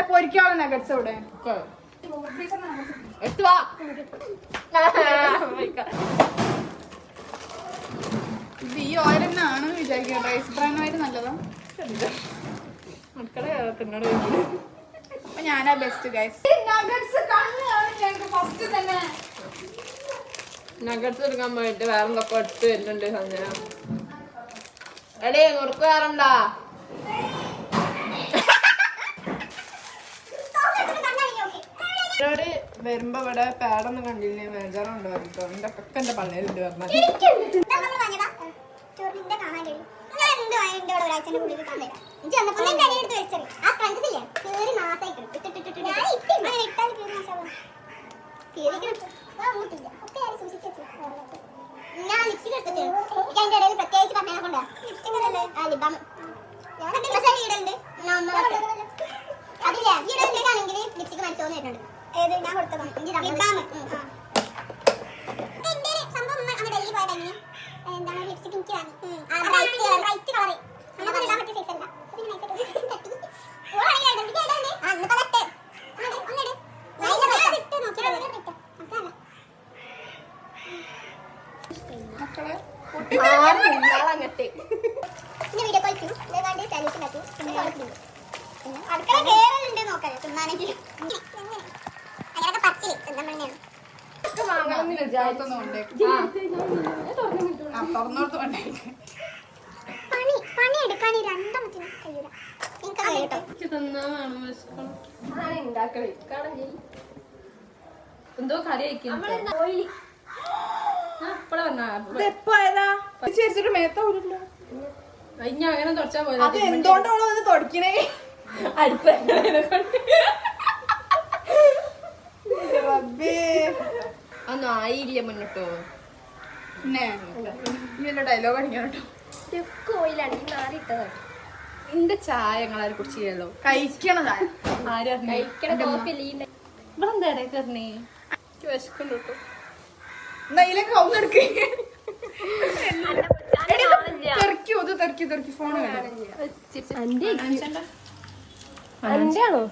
പൊരിക്കാനുള്ള nuggets ഇവിടെ ഇത് ഈ ഓയിൽ തന്നെയാണ് വിചാരിക്കുക. റൈസ് ബ്രാൻ ഓയിൽ നല്ലതാ. അപ്പൊ ഞാനാ ബെസ്റ്റ് ഗൈസ്. നഗറ്റ്സ് എടുക്കാൻ പോയിട്ട് വേറെ എന്തൊക്കെ എടുത്ത് വരുന്നുണ്ട് സഞ്ജന. എടേ നുറുക്ക് വേറെണ്ടാ? വരുമ്പോ ഇവിടെ പാടൊന്നും കണ്ടില്ലേ, മേജാറുണ്ടോ എന്റെ ഒക്കെ എന്റെ പള്ളയിലുണ്ട് പറഞ്ഞാൽ എന്തോ കറി അങ്ങനെ തുടച്ചാ പോയത്. എന്തുകൊണ്ടാണോ അത് തുടക്കണേ? അടുത്ത അതൊന്നും ആയില്ല മുന്നോട്ടോ. ഡയലോഗ് അടിക്കണം കേട്ടോ. എന്റെ ചായ ഞങ്ങളാരും കുടിച്ചില്ലല്ലോ. കഴിക്കണ ചായ ഇവളെന്താ ഇടയ്ക്ക് പറഞ്ഞേ? വിശക്കുണ്ട് കേട്ടോ. തെറക്കി ഫോൺ അഞ്ചാണോ?